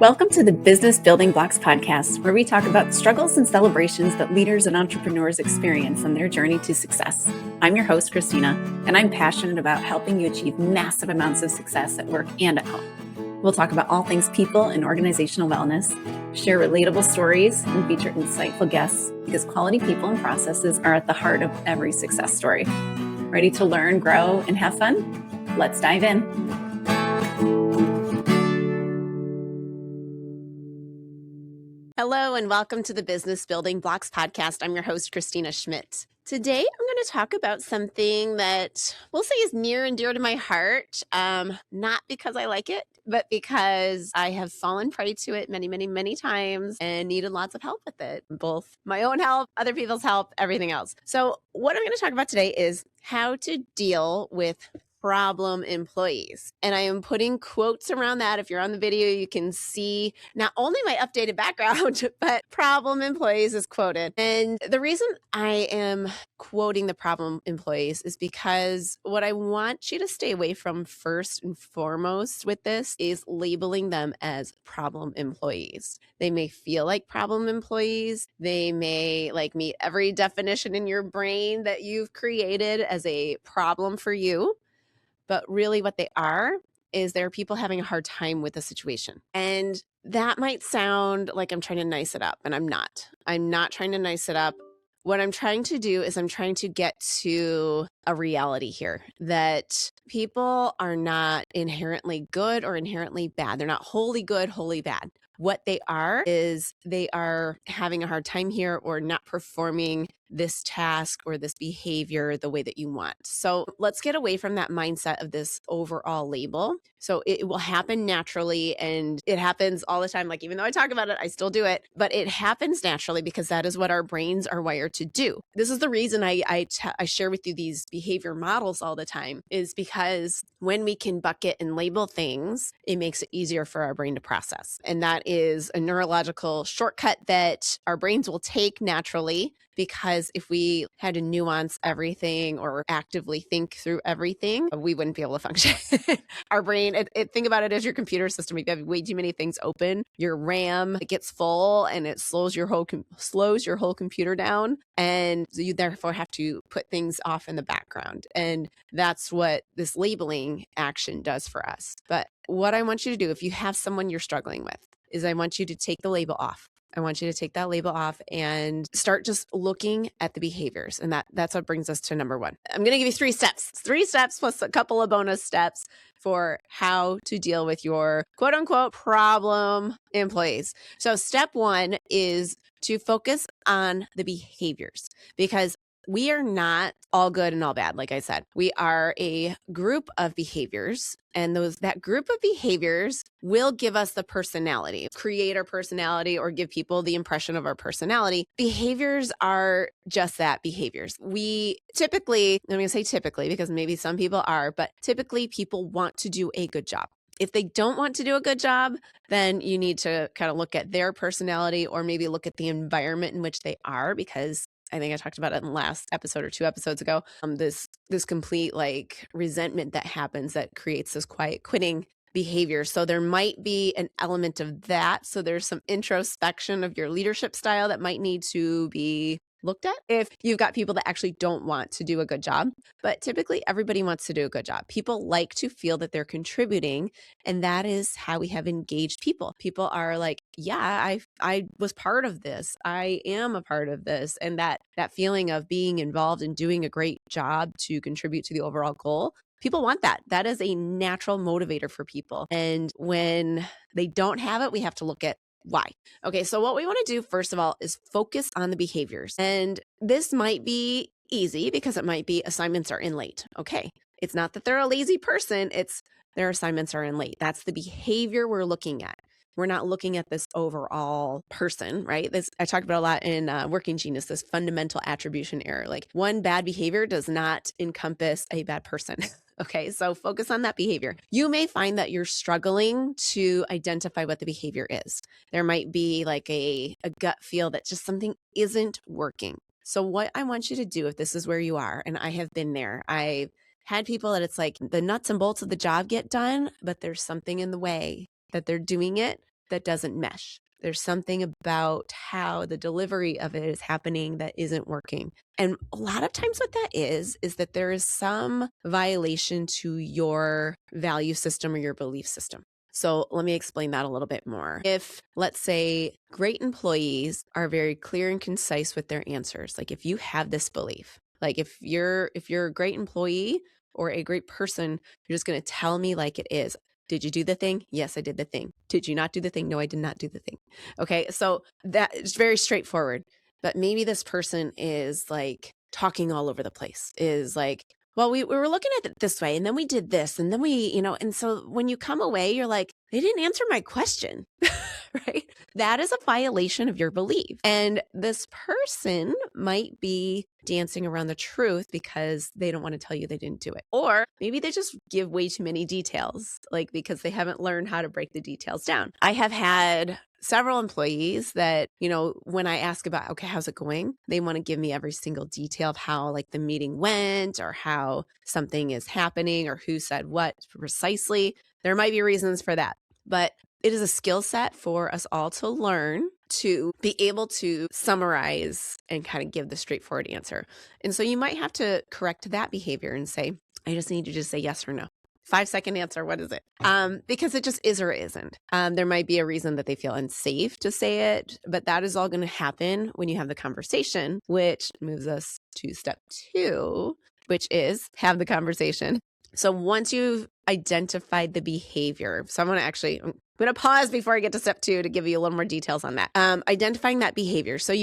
Welcome to the Business Building Blocks podcast, where we talk about the struggles and celebrations that leaders and entrepreneurs experience on their journey to success. I'm your host, Kristina, and I'm passionate about helping you achieve massive amounts of success at work and at home. We'll talk about all things people and organizational wellness, share relatable stories, and feature insightful guests because quality people and processes are at the heart of every success story. Ready to learn, grow, and have fun? Let's dive in. Hello, and welcome to the Business Building Blocks podcast. I'm your host, Kristina Schmitt. Today, I'm going to talk about something that we'll say is near and dear to my heart, not because I like it, but because I have fallen prey to it many times and needed lots of help with it, both my own help, other people's help, everything else. So what I'm going to talk about today is how to deal with problem employees. And I am putting quotes around that. If you're on the video, you can see not only my updated background, but problem employees is quoted. And the reason I am quoting the problem employees is because what I want you to stay away from first and foremost with this is labeling them as problem employees. They may feel like problem employees. They may meet every definition in your brain that you've created as a problem for you. But really what they are is they're people having a hard time with the situation. And that might sound like I'm trying to nice it up, and I'm not. I'm not trying to nice it up. What I'm trying to do is I'm trying to get to a reality here that people are not inherently good or inherently bad. They're not wholly good, wholly bad. What they are is they are having a hard time here or not performing this task or this behavior the way that you want. So let's get away from that mindset of this overall label. So it will happen naturally, and it happens all the time. Like, even though I talk about it, I still do it, but it happens naturally because that is what our brains are wired to do. This is the reason I share with you these behavior models all the time, is because when we can bucket and label things, it makes it easier for our brain to process. And that is a neurological shortcut that our brains will take naturally, because if we had to nuance everything or actively think through everything, we wouldn't be able to function. Our brain, think about it as your computer system. If you have way too many things open, your RAM gets full and it slows your whole computer down. And so you therefore have to put things off in the background. And that's what this labeling action does for us. But what I want you to do, if you have someone you're struggling with, is I want you to take the label off. I want you to take that label off and start just looking at the behaviors. And that's what brings us to number one. I'm going to give you 3 steps plus a couple of bonus steps for how to deal with your quote unquote problem employees. So step 1 is to focus on the behaviors, because we are not all good and all bad. Like I said, we are a group of behaviors, and that group of behaviors will give us the personality, create our personality, or give people the impression of our personality. Behaviors are just that, behaviors. We typically, I'm going to say typically because maybe some people are, but typically people want to do a good job. If they don't want to do a good job, then you need to kind of look at their personality, or maybe look at the environment in which they are, because I think I talked about it in the last episode or 2 episodes ago. This complete resentment that happens that creates this quiet quitting behavior. So there might be an element of that. So there's some introspection of your leadership style that might need to be looked at if you've got people that actually don't want to do a good job. But typically everybody wants to do a good job. People like to feel that they're contributing, and that is how we have engaged people. People are like, yeah, I was part of this. I am a part of this. And that feeling of being involved and doing a great job to contribute to the overall goal, people want that. That is a natural motivator for people. And when they don't have it, we have to look at why. Okay, so what we want to do first of all is focus on the behaviors. And this might be easy because it might be assignments are in late. Okay, it's not that they're a lazy person, it's their assignments are in late. That's the behavior we're looking at. We're not looking at this overall person, right? I talked about a lot in Working Genius, this fundamental attribution error. Like, one bad behavior does not encompass a bad person. Okay, so focus on that behavior. You may find that you're struggling to identify what the behavior is. There might be like a gut feel that just something isn't working. So what I want you to do, if this is where you are, and I have been there, I've had people that it's like the nuts and bolts of the job get done, but there's something in the way that they're doing it that doesn't mesh. There's something about how the delivery of it is happening that isn't working. And a lot of times what that is that there is some violation to your value system or your belief system. So let me explain that a little bit more. If, let's say, great employees are very clear and concise with their answers, like if you have this belief, like if you're a great employee or a great person, you're just going to tell me like it is. Did you do the thing? Yes, I did the thing. Did you not do the thing? No, I did not do the thing. Okay, so that is very straightforward. But maybe this person is like talking all over the place, is like, well, we were looking at it this way, and then we did this, and then we, and so when you come away, you're like, they didn't answer my question, right? That is a violation of your belief. And this person might be dancing around the truth because they don't want to tell you they didn't do it. Or maybe they just give way too many details, like because they haven't learned how to break the details down. I have had several employees that, when I ask about, okay, how's it going? They want to give me every single detail of how like the meeting went or how something is happening or who said what precisely. There might be reasons for that, but it is a skill set for us all to learn to be able to summarize and kind of give the straightforward answer. And so you might have to correct that behavior and say, I just need you to say yes or no. 5-second answer, what is it? Because it just is or isn't. There might be a reason that they feel unsafe to say it, but that is all going to happen when you have the conversation, which moves us to step 2, which is have the conversation. So once you've identified the behavior, I'm going to pause before I get to step 2 to give you a little more details on that. Identifying that behavior. So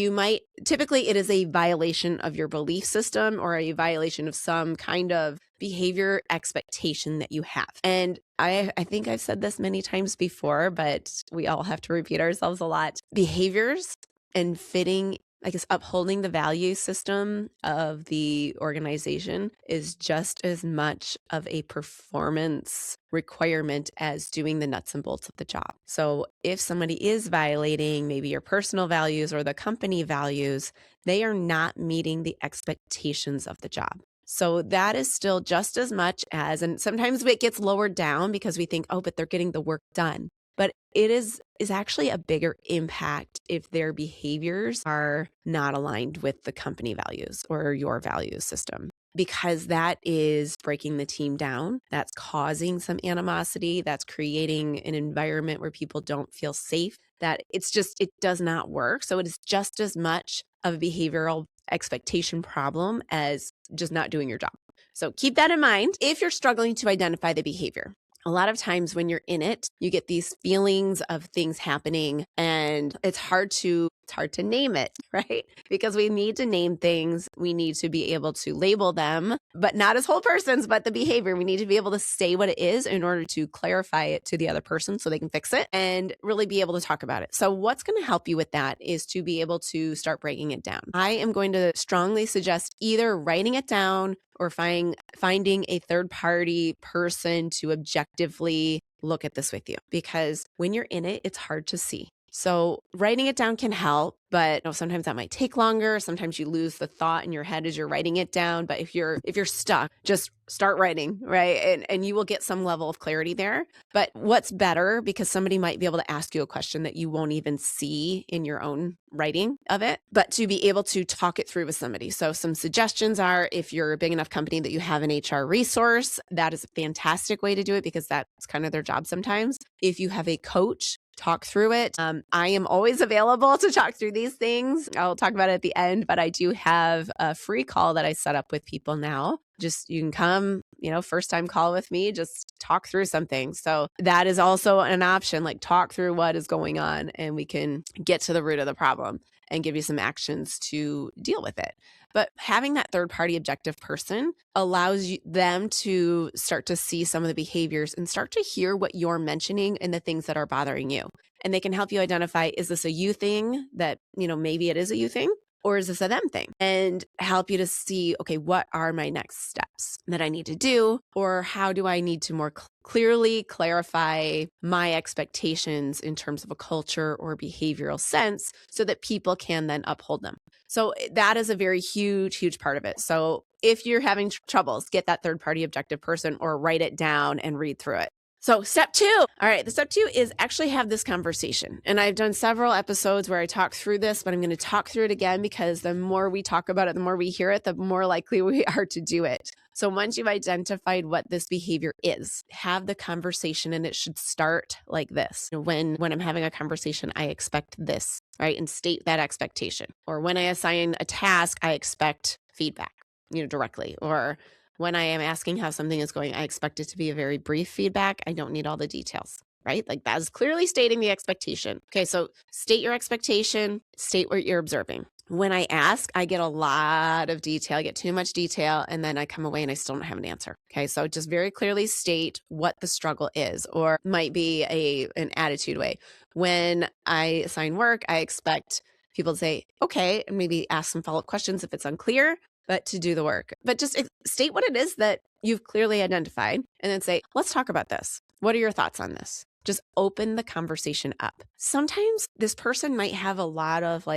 typically it is a violation of your belief system or a violation of some kind of behavior expectation that you have. And I think I've said this many times before, but we all have to repeat ourselves a lot. Behaviors and fitting, I guess, upholding the value system of the organization is just as much of a performance requirement as doing the nuts and bolts of the job. So if somebody is violating maybe your personal values or the company values, they are not meeting the expectations of the job. So that is still just as much as, and sometimes it gets lowered down because we think, oh, but they're getting the work done. But it is actually a bigger impact if their behaviors are not aligned with the company values or your value system, because that is breaking the team down. That's causing some animosity. That's creating an environment where people don't feel safe, that it does not work. So it is just as much of a behavioral expectation problem as just not doing your job. So keep that in mind if you're struggling to identify the behavior. A lot of times when you're in it, you get these feelings of things happening and it's hard to name it, right? Because we need to name things. We need to be able to label them, but not as whole persons, but the behavior. We need to be able to say what it is in order to clarify it to the other person so they can fix it and really be able to talk about it. So what's going to help you with that is to be able to start breaking it down. I am going to strongly suggest either writing it down or finding a third-party person to objectively look at this with you. Because when you're in it, it's hard to see. So writing it down can help, but sometimes that might take longer. Sometimes you lose the thought in your head as you're writing it down. But if you're stuck, just start writing, right? And you will get some level of clarity there. But what's better, because somebody might be able to ask you a question that you won't even see in your own writing of it, but to be able to talk it through with somebody. So some suggestions are, if you're a big enough company that you have an HR resource, that is a fantastic way to do it because that's kind of their job sometimes. If you have a coach, talk through it. I am always available to talk through these things. I'll talk about it at the end, but I do have a free call that I set up with people now. Just you can come, first time call with me, just talk through something. So that is also an option, like talk through what is going on and we can get to the root of the problem and give you some actions to deal with it. But having that third-party objective person allows them to start to see some of the behaviors and start to hear what you're mentioning and the things that are bothering you. And they can help you identify, is this a you thing that, maybe it is a you thing? Or is this a them thing? And help you to see, okay, what are my next steps that I need to do? Or how do I need to more clearly clarify my expectations in terms of a culture or behavioral sense so that people can then uphold them? So that is a very huge, huge part of it. So if you're having troubles, get that third-party objective person or write it down and read through it. So step 2. All right. The step 2 is actually have this conversation. And I've done several episodes where I talk through this, but I'm going to talk through it again because the more we talk about it, the more we hear it, the more likely we are to do it. So once you've identified what this behavior is, have the conversation, and it should start like this. When I'm having a conversation, I expect this, right? And state that expectation. Or when I assign a task, I expect feedback, directly. Or when I am asking how something is going, I expect it to be a very brief feedback. I don't need all the details, right? Like that is clearly stating the expectation. Okay, so state your expectation, state what you're observing. When I ask, I get a lot of detail. I get too much detail, and then I come away and I still don't have an answer. Okay, so just very clearly state what the struggle is, or might be an attitude way. When I assign work, I expect people to say, okay, and maybe ask some follow-up questions if it's unclear, but to do the work. But just state what it is that you've clearly identified, and then say, let's talk about this. What are your thoughts on this? Just open the conversation up. Sometimes this person might have a lot of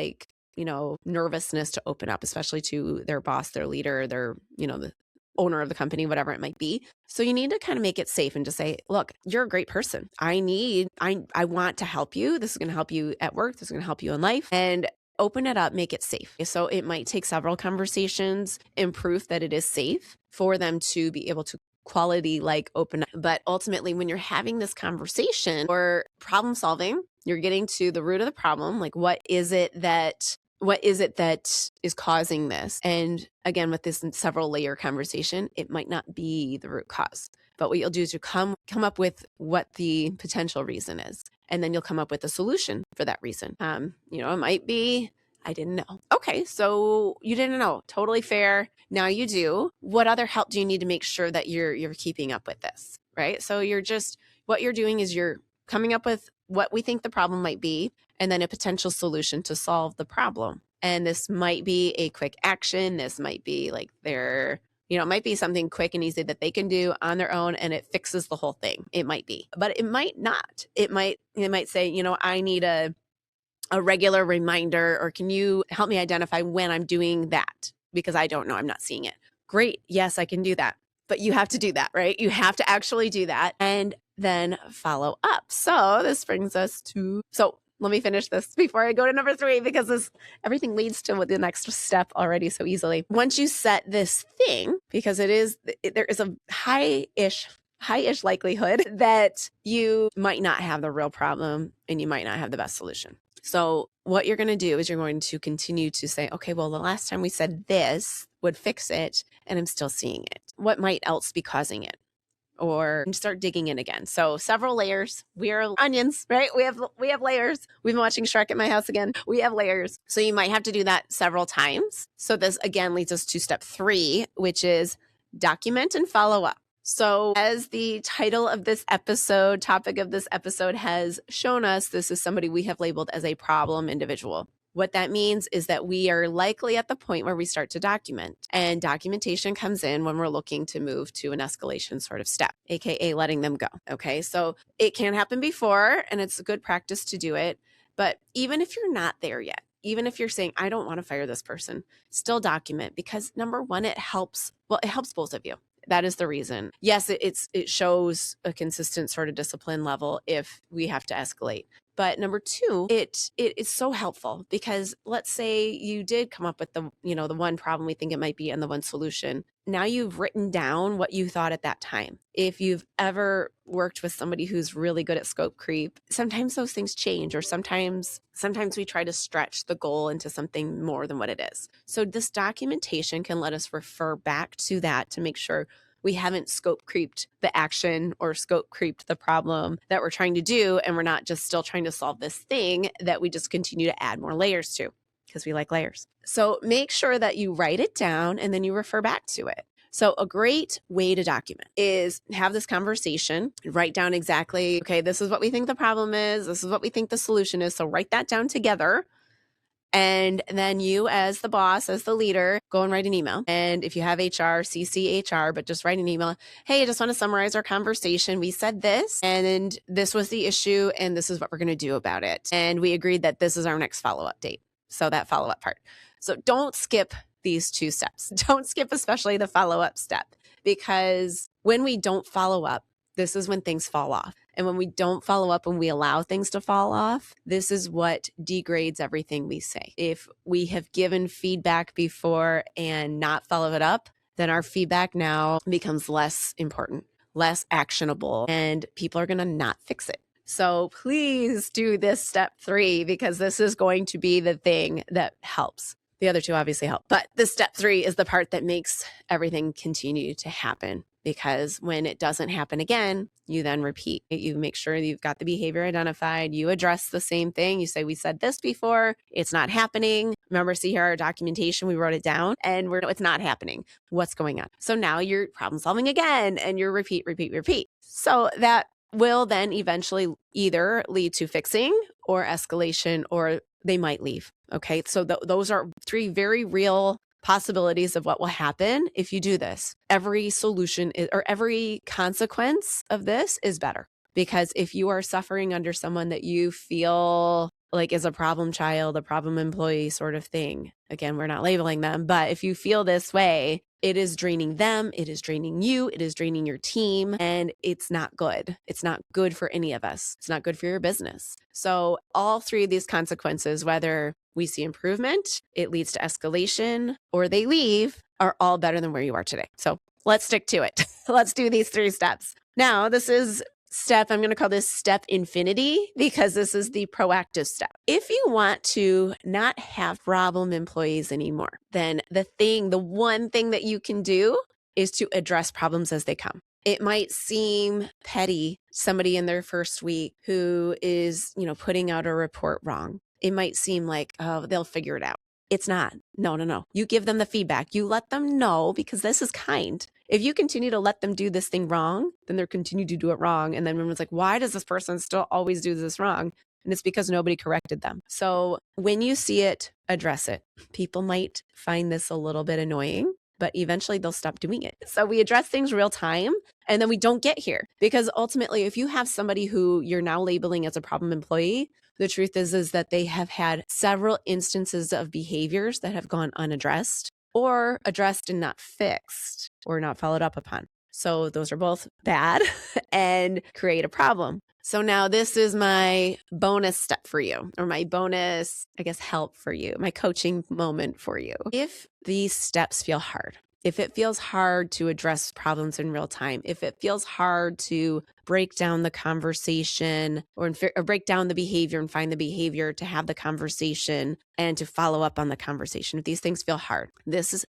nervousness to open up, especially to their boss, their leader, their, the owner of the company, whatever it might be. So you need to kind of make it safe and just say, look, you're a great person. I want to help you. This is going to help you at work. This is going to help you in life. And open it up, make it safe. So it might take several conversations and proof that it is safe for them to be able to quality open up. But ultimately, when you're having this conversation or problem solving, you're getting to the root of the problem. Like, what is it that is causing this? And again, with this several layer conversation, it might not be the root cause. But what you'll do is you come up with what the potential reason is. And then you'll come up with a solution for that reason. It might be, I didn't know. Okay, so you didn't know. Totally fair. Now you do. What other help do you need to make sure that you're keeping up with this, right? So what you're doing is you're coming up with what we think the problem might be, and then a potential solution to solve the problem. And this might be a quick action. This might be it might be something quick and easy that they can do on their own, and it fixes the whole thing. It might be, but it might not. It might say, I need a regular reminder, or can you help me identify when I'm doing that? Because I don't know, I'm not seeing it. Great. Yes, I can do that. But you have to do that, right? You have to actually do that and then follow up. So this brings us to, let me finish this before I go to number 3, because everything leads to the next step already so easily. Once you set this thing, because there is a high-ish likelihood that you might not have the real problem and you might not have the best solution. So what you're going to do is you're going to continue to say, okay, well, the last time we said this would fix it and I'm still seeing it. What might else be causing it? Or start digging in again. So several layers. We are onions, right? We have layers. We've been watching Shrek at my house again. We have layers. So you might have to do that several times. So this again leads us to step 3, which is document and follow up. So as the title of this episode, topic of this episode has shown us, this is somebody we have labeled as a problem individual. What that means is that we are likely at the point where we start to document, and documentation comes in when we're looking to move to an escalation sort of step, AKA letting them go. Okay. So it can happen before, and it's a good practice to do it. But even if you're not there yet, even if you're saying, I don't want to fire this person, still document, because number one, it helps both of you. That is the reason. Yes, it shows a consistent sort of discipline level if we have to escalate. But number 2, it is so helpful, because let's say you did come up with the one problem we think it might be and the one solution. Now you've written down what you thought at that time. If you've ever worked with somebody who's really good at scope creep, sometimes those things change, or sometimes we try to stretch the goal into something more than what it is. So this documentation can let us refer back to that to make sure we haven't scope creeped the action or scope creeped the problem that we're trying to do, and we're not just still trying to solve this thing that we just continue to add more layers to, because we like layers. So make sure that you write it down and then you refer back to it. So a great way to document is have this conversation, write down exactly, okay, this is what we think the problem is, this is what we think the solution is. So write that down together. And then you, as the boss, as the leader, go and write an email. And if you have HR, CC HR, but just write an email. Hey, I just want to summarize our conversation. We said this, and this was the issue, and this is what we're going to do about it. And we agreed that this is our next follow-up date. So that follow-up part. So don't skip these 2 steps. Don't skip especially the follow-up step, because when we don't follow up, This is when things fall off. And when we don't follow up and we allow things to fall off, this is what degrades everything we say. If we have given feedback before and not followed it up, then our feedback now becomes less important, less actionable, and people are going to not fix it. So please do this step 3, because this is going to be the thing that helps. The other 2 obviously help, but the step 3 is the part that makes everything continue to happen, because when it doesn't happen again, you then repeat. You make sure you've got the behavior identified. You address the same thing. You say, we said this before. It's not happening. Remember, see here our documentation, we wrote it down and it's not happening. What's going on? So now you're problem solving again and you're repeat. So that will then eventually either lead to fixing or escalation, or they might leave. Okay. So those are 3 very real possibilities of what will happen if you do this. Every solution or every consequence of this is better, because if you are suffering under someone that you feel like is a problem child, a problem employee sort of thing, again, we're not labeling them, but if you feel this way, it is draining them, it is draining you, it is draining your team, and it's not good. It's not good for any of us. It's not good for your business. So all 3 of these consequences, whether we see improvement, it leads to escalation, or they leave, are all better than where you are today. So let's stick to it. Let's do these 3 steps. Now, this is I'm going to call this step infinity, because this is the proactive step. If you want to not have problem employees anymore, then the one thing that you can do is to address problems as they come. It might seem petty, somebody in their first week who is, putting out a report wrong. It might seem like, oh, they'll figure it out. It's not. No. You give them the feedback. You let them know, because this is kind. If you continue to let them do this thing wrong, then they'll continue to do it wrong. And then everyone's like, why does this person still always do this wrong? And it's because nobody corrected them. So when you see it, address it. People might find this a little bit annoying, but eventually they'll stop doing it. So we address things real time, and then we don't get here. Because ultimately, if you have somebody who you're now labeling as a problem employee, the truth is that they have had several instances of behaviors that have gone unaddressed, or addressed and not fixed, or not followed up upon. So those are both bad and create a problem. So now this is my bonus step for you, or my bonus, help for you, my coaching moment for you. If these steps feel hard, if it feels hard to address problems in real time, if it feels hard to break down the conversation or break down the behavior and find the behavior to have the conversation and to follow up on the conversation, if these things feel hard, this is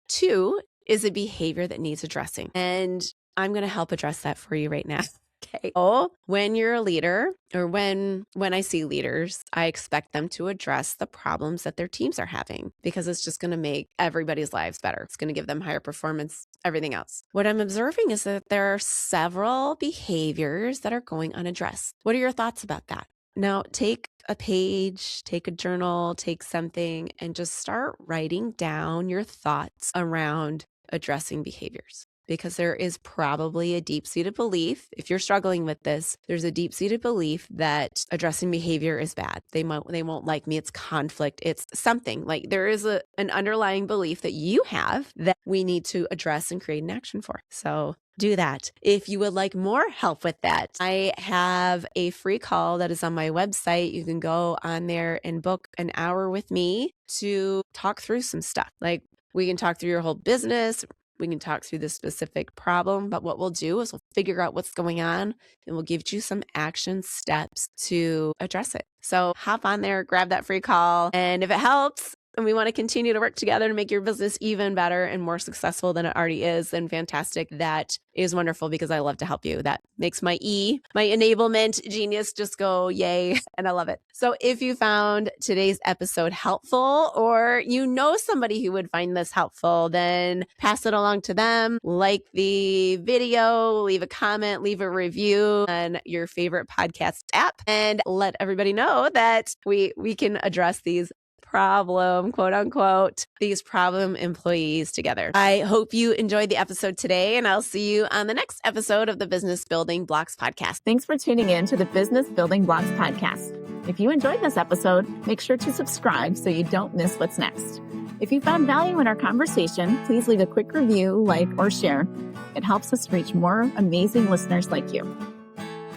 a behavior that needs addressing. And I'm going to help address that for you right now. Okay. Oh, when you're a leader, or when I see leaders, I expect them to address the problems that their teams are having, because it's just going to make everybody's lives better. It's going to give them higher performance, everything else. What I'm observing is that there are several behaviors that are going unaddressed. What are your thoughts about that? Now, take a page, take a journal, take something, and just start writing down your thoughts around addressing behaviors. Because there is probably a deep-seated belief, if you're struggling with this, there's a deep-seated belief that addressing behavior is bad. They won't like me. It's conflict. It's something. Like there is an underlying belief that you have that we need to address and create an action for. So do that. If you would like more help with that, I have a free call that is on my website. You can go on there and book an hour with me to talk through some stuff. Like we can talk through your whole business. We can talk through this specific problem, but what we'll do is we'll figure out what's going on and we'll give you some action steps to address it. So hop on there, grab that free call. And if it helps, and we want to continue to work together to make your business even better and more successful than it already is, then fantastic. That is wonderful, because I love to help you. That makes my enablement genius just go yay, and I love it. So if you found today's episode helpful, or you know somebody who would find this helpful, then pass it along to them. Like the video, leave a comment, leave a review on your favorite podcast app, and let everybody know that we can address these quote unquote, these problem employees together. I hope you enjoyed the episode today, and I'll see you on the next episode of the Business Building Blocks podcast. Thanks for tuning in to the Business Building Blocks podcast. If you enjoyed this episode, make sure to subscribe so you don't miss what's next. If you found value in our conversation, please leave a quick review, like, or share. It helps us reach more amazing listeners like you.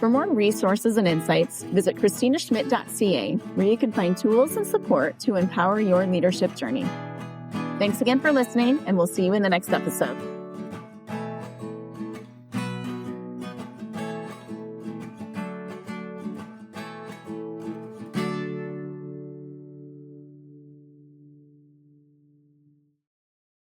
For more resources and insights, visit KristinaSchmitt.ca, where you can find tools and support to empower your leadership journey. Thanks again for listening, and we'll see you in the next episode.